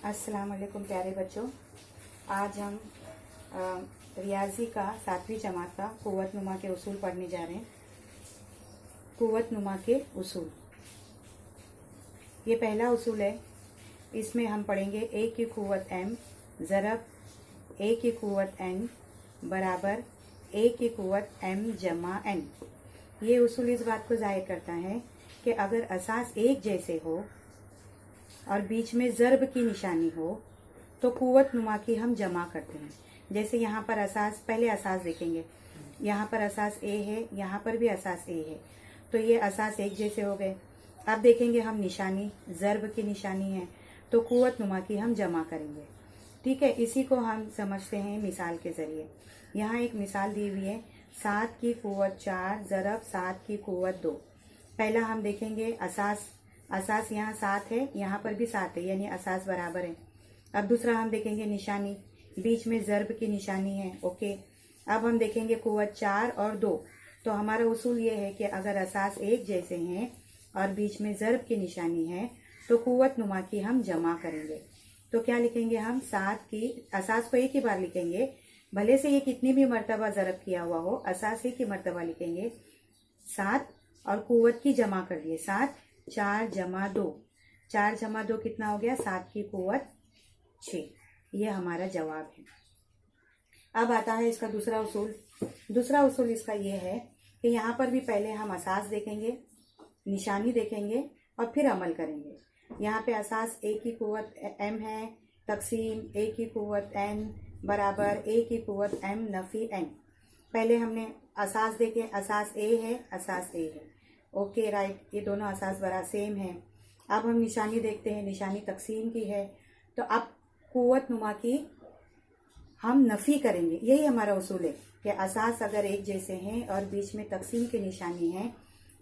अस्सलाम वालेकुम प्यारे बच्चों। आज हम रियाजी का 7वीं जमात का कुव्वत नुमा के उसूल पढ़ने जा रहे हैं। कुव्वत नुमा के उसूल, ये पहला उसूल है। इसमें हम पढ़ेंगे ए की कुव्वत m ज़रब ए की कुव्वत n बराबर ए की कुव्वत m जमा n। ये उसूल इस बात को ज़ाहिर करता है कि अगर असास एक जैसे हो और बीच में ज़रब की निशानी हो तो कुव्वत नुमा की हम जमा करते हैं। जैसे यहाँ पर असास, पहले असास देखेंगे, यहाँ पर असास ए है, यहाँ पर भी असास ए है, तो ये असास एक जैसे हो गए। अब देखेंगे हम निशानी, ज़रब की निशानी है तो कुव्वत नुमा की हम जमा करेंगे। ठीक है, इसी को हम समझते हैं मिसाल के ज़रिए। यहाँ एक मिसाल दी हुई है, 7 की कुव्वत 4 ज़रब 7 की कुव्वत 2। पहला हम देखेंगे असास यहाँ 7 है, यहाँ पर भी 7 है, यानी असास बराबर है। अब दूसरा हम देखेंगे निशानी, बीच में ज़रब की निशानी है। ओके, अब हम देखेंगे कुव्वत 4 और 2। तो हमारा उसूल ये है कि अगर असास एक जैसे हैं और बीच में ज़रब की निशानी है तो कुव्वत नुमा की हम जमा करेंगे। तो क्या लिखेंगे हम, 7 की, असास को एक ही बार लिखेंगे, भले से ये कितनी भी मर्तबा ज़रब किया हुआ हो, असास एक ही मर्तबा लिखेंगे 7 और कुव्वत की जमा कर दिए 7, 4 जमा 2, 4 जमा 2 कितना हो गया, 7 की कुव्वत 6। ये हमारा जवाब है। अब आता है इसका दूसरा उसूल। दूसरा उसूल इसका ये है कि यहाँ पर भी पहले हम असास देखेंगे, निशानी देखेंगे और फिर अमल करेंगे। यहाँ पे असास ए की कुव्वत m है, तकसीम ए की कुव्वत n बराबर ए की कुव्वत m नफी n। पहले हमने असास देखे, असास ए है, असास ए है। ओके राइट, ये दोनों असास बरा सेम है। अब हम निशानी देखते हैं, निशानी तकसीम की है, तो अब कुव्वत नुमा की हम नफ़ी करेंगे। यही हमारा उसूल है कि असास अगर एक जैसे हैं और बीच में तकसीम की निशानी है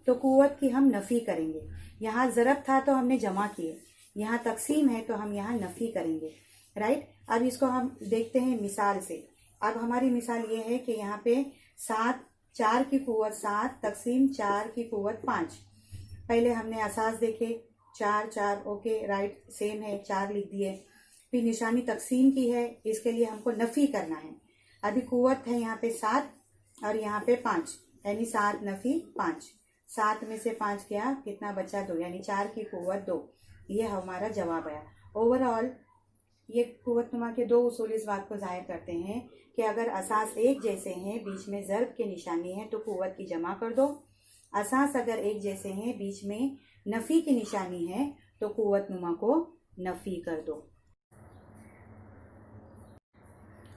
तो कुव्वत की हम नफ़ी करेंगे। यहाँ ज़रब था तो हमने जमा किए, यहाँ तकसीम है तो हम यहाँ नफ़ी करेंगे। राइट, अब इसको हम देखते हैं मिसाल से। अब हमारी मिसाल ये है कि यहाँ पे 7, 4 की कुव्वत 7 तकसीम 4 की कुव्वत 5। पहले हमने असास देखे, 4 4, ओके राइट, सेम है, 4 लिख दिए। फिर निशानी तकसीम की है, इसके लिए हमको नफ़ी करना है। अभी कुव्वत है यहाँ पे 7 और यहाँ पे 5, यानी 7 नफ़ी 5। 7 में से 5 गया, कितना बचा, 2, यानी 4 की कुव्वत 2। ये हमारा जवाब आया। ओवरऑल ये कुव्वत नुमा के दो उसूल इस बात को ज़ाहिर करते हैं कि अगर असास एक जैसे हैं, बीच में ज़रब की निशानी है तो कुव्वत की जमा कर दो। असास अगर एक जैसे हैं, बीच में नफ़ी की निशानी है तो कुव्वत नुमा को नफ़ी कर दो।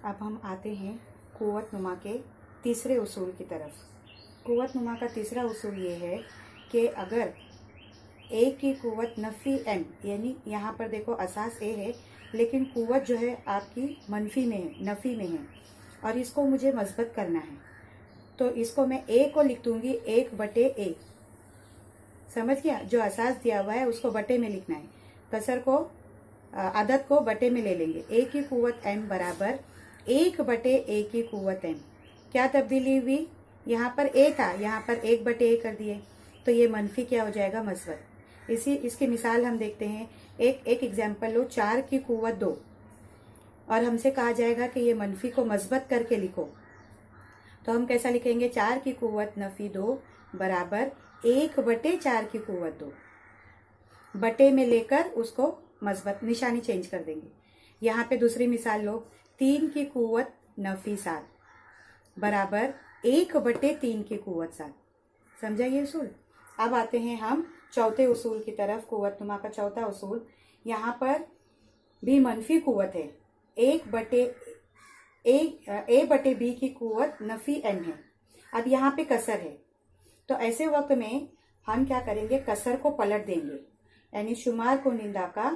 अब हम आते हैं कुव्वत नुमा के तीसरे उसूल की तरफ। कुव्वत नुमा का तीसरा उसूल ये है कि अगर ए की कुव्वत नफ़ी m, यानी यहाँ पर देखो असास ए है लेकिन कुव्वत जो है आपकी मनफी में है, नफ़ी में है, और इसको मुझे मस्बत करना है, तो इसको मैं ए को लिख दूँगी 1/a। समझ गया, जो असास दिया हुआ है उसको बटे में लिखना है, कसर को, अदद को बटे में ले लेंगे। ए की कुव्वत m बराबर 1/a की कुव्वत m। क्या तब्दीली हुई, यहाँ पर a था, यहाँ पर 1/a कर दिए, तो ये मनफी क्या हो जाएगा, मस्बत। इसकी मिसाल हम देखते हैं। एक एग्जाम्पल लो, 4 की कुव्वत 2, और हमसे कहा जाएगा कि ये मनफी को मस्बत करके लिखो, तो हम कैसा लिखेंगे, 4 की कुव्वत नफ़ी 2 बराबर 1/4 की कुव्वत 2। बटे में लेकर उसको मस्बत, निशानी चेंज कर देंगे। यहाँ पे दूसरी मिसाल लो, 3 की कुव्वत नफ़ी 7 बराबर 1/3 की कुव्वत 7। समझा ये उसूल। अब आते हैं हम चौथे उसूल की तरफ, कुव्वत नुमा का चौथा उसूल। यहाँ पर भी मनफी कुव्वत है, a/b की कुव्वत नफ़ी n है। अब यहाँ पे कसर है, तो ऐसे वक्त में हम क्या करेंगे, कसर को पलट देंगे, यानी शुमार को निंदा का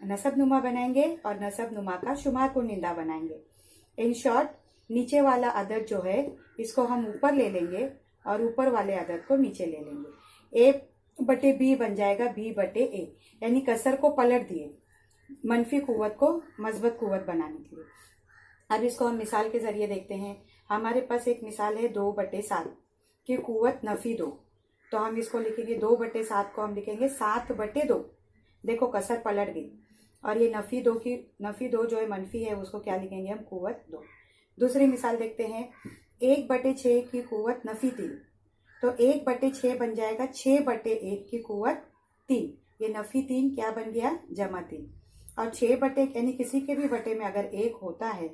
नसब नुमा बनाएंगे और नसब नुमा का शुमार को निंदा बनाएंगे। इन शॉर्ट, नीचे वाला अदद जो है इसको हम ऊपर ले लेंगे और ऊपर वाले अदद को नीचे ले लेंगे। a/b बन जाएगा b/a, यानी कसर को पलट दिए मनफी कुव्वत को मस्बत कुव्वत बनाने के लिए। अब इसको हम मिसाल के जरिए देखते हैं। हमारे पास एक मिसाल है 2/7 की कुव्वत नफ़ी 2, तो हम इसको लिखेंगे 2/7 को हम लिखेंगे 7/2। देखो कसर पलट गई। और ये नफ़ी दो जो है मनफी है, उसको क्या लिखेंगे हम, कुव्वत 2। दूसरी मिसाल देखते हैं, 1/6 की कुव्वत नफ़ी 3, तो 1/6 बन जाएगा 6/1 की कुव्वत 3। ये नफ़ी 3 क्या बन गया, जमा 3। और 6 बटे यानी किसी के भी बटे में अगर 1 होता है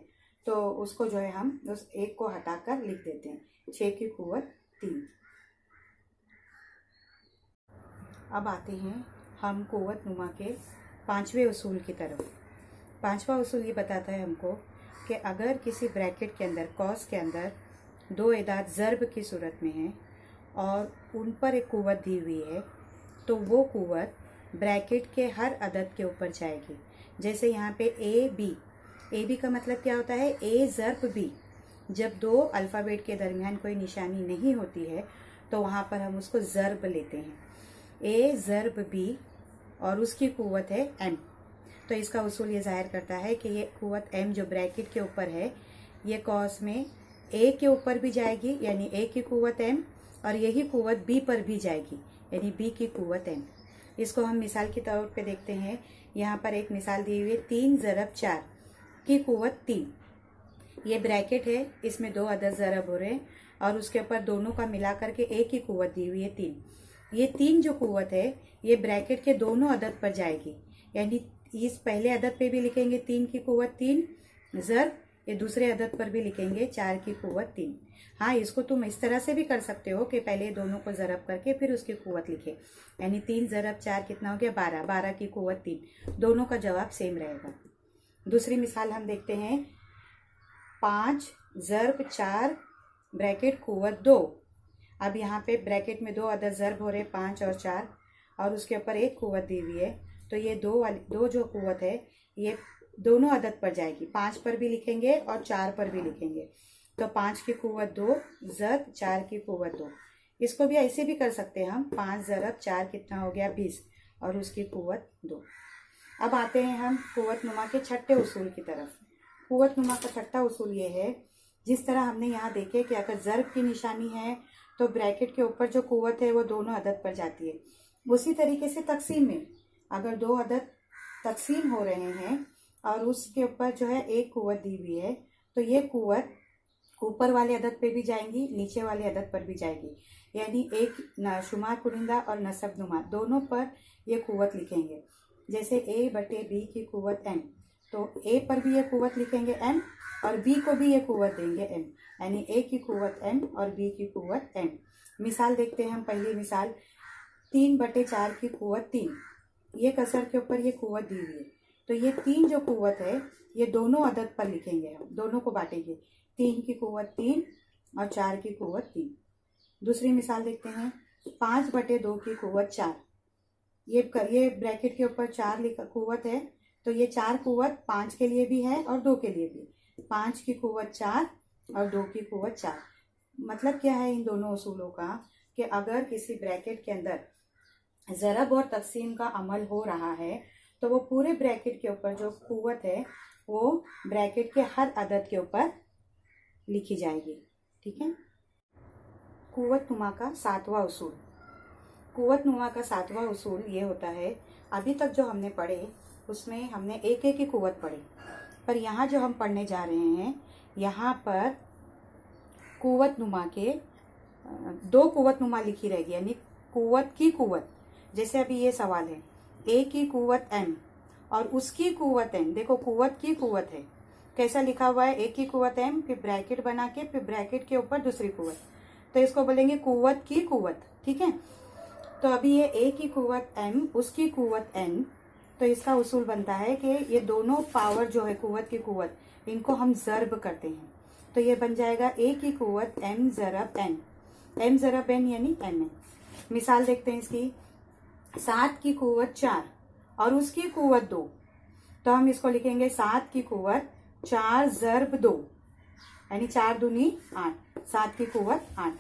तो उसको जो है हम उस 1 को हटाकर लिख देते हैं, 6 की कुव्वत 3। अब आते हैं हम कुव्वत नुमा के 5वें उसूल की तरफ। 5वां उसूल ये बताता है हमको कि अगर किसी ब्रैकेट के अंदर, कॉस के अंदर 2 एदाद ज़र्ब की सूरत में हैं और उन पर एक कुव्वत दी हुई है, तो वो कुव्वत ब्रैकेट के हर अदद के ऊपर जाएगी। जैसे यहाँ पे ए बी का मतलब क्या होता है, ए ज़र्ब बी। जब 2 अल्फ़ाबेट के दरमियान कोई निशानी नहीं होती है तो वहाँ पर हम उसको ज़र्ब लेते हैं, ए ज़र्ब बी, और उसकी कुव्वत है एम। तो इसका उसूल ये ज़ाहिर करता है कि ये कुव्वत एम जो ब्रैकेट के ऊपर है, ये कॉस में ए के ऊपर भी जाएगी यानी ए की कुव्वत एम, और यही कुव्वत बी पर भी जाएगी यानी बी की कुव्वत एम। इसको हम मिसाल के तौर पे देखते हैं। यहाँ पर एक मिसाल दी हुई है, 3 ज़रब 4 की कुव्वत 3। ये ब्रैकेट है, इसमें 2 अदद ज़रब हो रहे हैं और उसके ऊपर दोनों का मिला करके ए की कुव्वत दी हुई है 3। ये 3 जो कुव्वत है ये ब्रैकेट के दोनों अदद पर जाएगी, यानी इस पहले अदद पे भी लिखेंगे 3 की कुव्वत 3 ज़रब, ये दूसरे अदद पर भी लिखेंगे 4 की कुव्वत 3। हाँ, इसको तुम इस तरह से भी कर सकते हो कि पहले दोनों को ज़रब करके फिर उसकी कुव्वत लिखे, यानी 3 ज़रब 4 कितना हो गया, 12, 12 की कुव्वत 3। दोनों का जवाब सेम रहेगा। दूसरी मिसाल हम देखते हैं, 5 ज़रब 4 ब्रैकेट कुव्वत 2। अब यहाँ पे ब्रैकेट में 2 अदद ज़रब हो रहे, 5 और 4, और उसके ऊपर एक कुव्वत दी हुई है, तो ये दो जो कुव्वत है ये दोनों अदद पर जाएगी, 5 पर भी लिखेंगे और 4 पर भी लिखेंगे। तो 5 की कुव्वत 2 ज़रब 4 की कुव्वत 2। इसको भी ऐसे भी कर सकते हैं हम, 5 ज़रब 4 कितना हो गया, 20, और उसकी कुव्वत 2। अब आते हैं हम कुव्वत नुमा के छठे उसूल की तरफ। कुव्वत नुमा का छठा उसूल ये है, जिस तरह हमने यहाँ देखे कि अगर ज़रब की निशानी है तो ब्रैकेट के ऊपर जो कुव्वत है वो दोनों अदद पर जाती है। उसी तरीके से तकसीम में अगर 2 अदद तकसीम हो रहे हैं और उसके ऊपर जो है एक कुव्वत दी हुई है, तो ये कुव्वत ऊपर वाले अदद पे भी जाएंगी, नीचे वाले अदद पर भी जाएगी, यानी एक शुमार कुनिंदा और नसब नुमा दोनों पर ये कुव्वत लिखेंगे। जैसे A/B की कुव्वत m, तो A पर भी ये कुव्वत लिखेंगे m और B को भी ये कुव्वत देंगे m, यानी A की कुव्वत m और B की कुव्वत m। मिसाल देखते हैं हम। पहली मिसाल, 3/4 की कुव्वत 3। ये कसर के ऊपर ये कुव्वत दी हुई है, तो ये 3 जो कुव्वत है ये दोनों अदद पर लिखेंगे, हम दोनों को बांटेंगे, 3 की कुव्वत 3 और 4 की कुव्वत 3। दूसरी मिसाल देखते हैं, 5/2 की कुव्वत 4। ये ब्रैकेट के ऊपर 4 कुव्वत है, तो ये 4 कुव्वत 5 के लिए भी है और 2 के लिए भी। 5 की कुव्वत 4 और 2 की कुव्वत 4। मतलब क्या है इन दोनों उसूलों का, कि अगर किसी ब्रैकेट के अंदर ज़रब और तकसीम का अमल हो रहा है तो वो पूरे ब्रैकेट के ऊपर जो कुव्वत है वो ब्रैकेट के हर अदद के ऊपर लिखी जाएगी। ठीक है। कुव्वत नुमा का 7वां उसूल। कुव्वत नुमा का 7वां उसूल ये होता है, अभी तक जो हमने पढ़े उसमें हमने एक एक की कुव्वत पढ़ी, पर यहाँ जो हम पढ़ने जा रहे हैं यहाँ पर कुव्वत नुमा के 2 कुव्वत नुमा लिखी रहेगी, यानी कुव्वत की कुव्वत। जैसे अभी ये सवाल है, ए की कुव्वत m और उसकी कुव्वत m। देखो कुव्वत की कुव्वत है, कैसा लिखा हुआ है, ए की कुव्वत m, फिर ब्रैकेट बना के फिर ब्रैकेट के ऊपर दूसरी कुव्वत, तो इसको बोलेंगे कुव्वत की कुव्वत। ठीक है। तो अभी ये ए की कुव्वत m, उसकी कुव्वत n, तो इसका उसूल बनता है कि ये दोनों पावर जो है कुव्वत की कुव्वत, इनको हम ज़रब करते हैं, तो ये बन जाएगा ए की कुव्वत m ज़रब n, m ज़रब n यानी mn। मिसाल देखते हैं इसकी, 7 की कुव्वत 4 और उसकी कुव्वत 2, तो हम इसको लिखेंगे 7 की कुव्वत 4 ज़रब 2, यानी 4 दूनी 8, 7 की कुव्वत 8।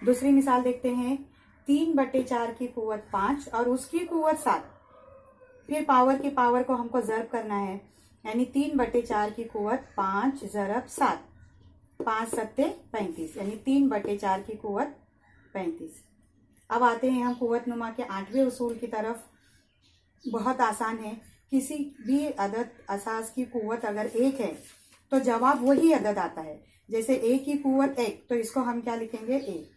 दूसरी मिसाल देखते हैं, 3/4 की कुव्वत 5 और उसकी कुव्वत 7। फिर पावर की पावर को हमको ज़रब करना है, यानी 3/4 की कुव्वत 5 ज़रब 7, 5 7 35, यानी 3/4 की कुव्वत 35। अब आते हैं हम कुव्वत नुमा के 8वें उसूल की तरफ। बहुत आसान है, किसी भी अदद असास की कुव्वत अगर एक है तो जवाब वही अदद आता है। जैसे ए की कुव्वत एक, तो इसको हम क्या लिखेंगे, ए।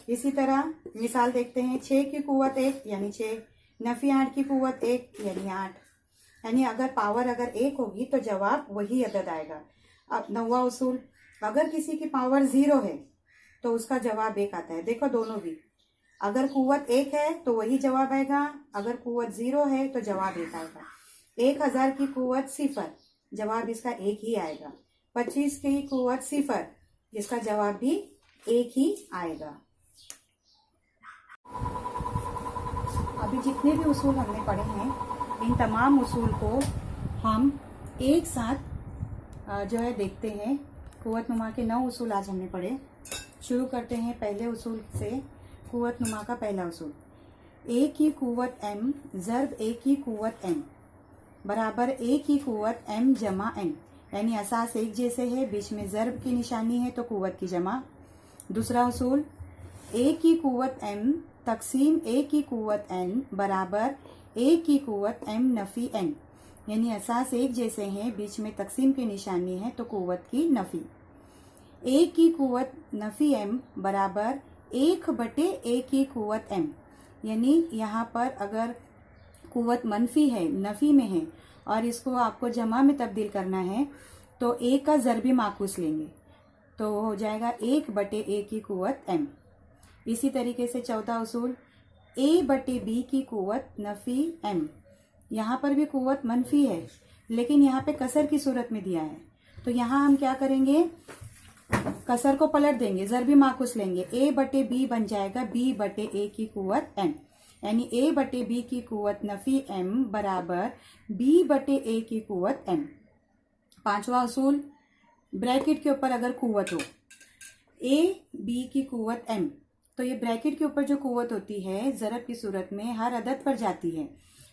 इसी तरह मिसाल देखते हैं, 6 की कुव्वत एक यानी 6, नफी 8 की कुव्वत एक यानी 8। यानी अगर पावर अगर एक होगी तो जवाब वही अदद आएगा। अब 9वां उसूल, अगर किसी की पावर 0 है तो उसका जवाब एक आता है। देखो दोनों भी, अगर कुव्वत एक है तो वही जवाब आएगा, अगर कुव्वत 0 है तो जवाब एक आएगा। 1000 की कुव्वत 0, जवाब इसका एक ही आएगा। 25 की कुव्वत 0, इसका जवाब भी एक ही आएगा। अभी जितने भी उसूल हमने पढ़े हैं, इन तमाम उसूल को हम एक साथ जो है देखते हैं। कुव्वत नुमा के 9 उसूल आज हमने पढ़े। शुरू करते हैं पहले उसूल से। कुव्वत नुमा का पहला उसूल, ए की कुव्वत m ज़र्ब ए की कुव्वत n बराबर ए की कुव्वत m जमा n। यानी असास एक जैसे है, बीच में ज़र्ब की निशानी है तो कुव्वत की जमा। दूसरा उसूल, ए की कुव्वत m तकसीम ए की कुव्वत n बराबर ए की कुव्वत m नफी n। यानी असास एक जैसे हैं, बीच में तकसीम की निशानी है तो कुव्वत की नफी। ए की कुव्वत नफी m बराबर 1/a की कुव्वत m। यानी यहाँ पर अगर कुव्वत मनफी है, नफी में है, और इसको आपको जमा में तब्दील करना है तो a का ज़रबी माकूस लेंगे तो हो जाएगा 1/a की कुव्वत m। इसी तरीके से चौथा उसूल, a/b की कुव्वत नफी m। यहाँ पर भी कुव्वत मनफी है लेकिन यहाँ पे कसर की सूरत में दिया है, तो यहाँ हम क्या करेंगे, कसर को पलट देंगे, ज़रबी माकूस लेंगे, a/b बन जाएगा b/a की कुव्वत m। यानी a/b की कुव्वत नफी m बराबर b/a की कुव्वत m। पांचवा उसूल, ब्रैकेट के ऊपर अगर कुव्वत हो a b की कुव्वत m, तो ये ब्रैकेट के ऊपर जो कुव्वत होती है ज़रब की सूरत में हर अदद पर जाती है,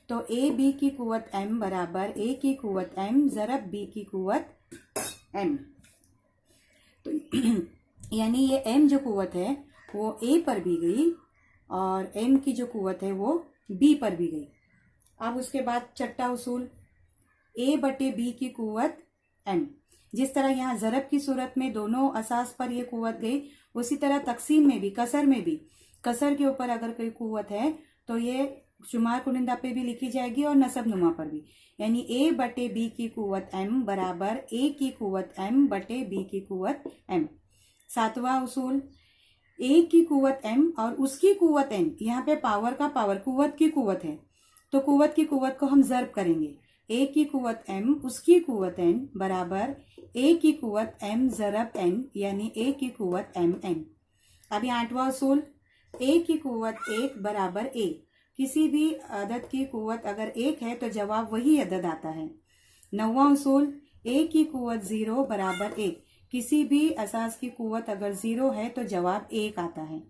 तो a b की कुव्वत m बराबर a की कुव्वत m ज़रब b की कुव्वत m। तो यानी ये m जो कुव्वत है वो a पर भी गई और m की जो कुव्वत है वो b पर भी गई। अब उसके बाद छठा उसूल, a/b की कुव्वत m। जिस तरह यहाँ ज़रब की सूरत में दोनों असास पर ये कुव्वत गई, उसी तरह तकसीम में भी, कसर में भी, कसर के ऊपर अगर कोई कुव्वत है तो ये शुमार कुनिंदा पे भी लिखी जाएगी और नसब नुमा पर भी। यानी a/b की कुव्वत m बराबर a की कुव्वत m/b की कुव्वत m। सातवां उसूल, a की कुव्वत m और उसकी कुव्वत n। यहाँ पे पावर का पावर, कुव्वत की कुव्वत है तो कुव्वत की कुव्वत को हम ज़र्ब करेंगे, a की कुव्वत m उसकी कुव्वत n बराबर a की कुव्वत m ज़रब n, यानी a की कुव्वत mn। अभी आठवां उसूल, a की कुव्वत 1 बराबर a। किसी भी अदद की कुव्वत अगर एक है तो जवाब वही अदद आता है। नौवां उसूल, a की कुव्वत 0 बराबर 1। किसी भी असास की कुव्वत अगर 0 है तो जवाब 1 आता है।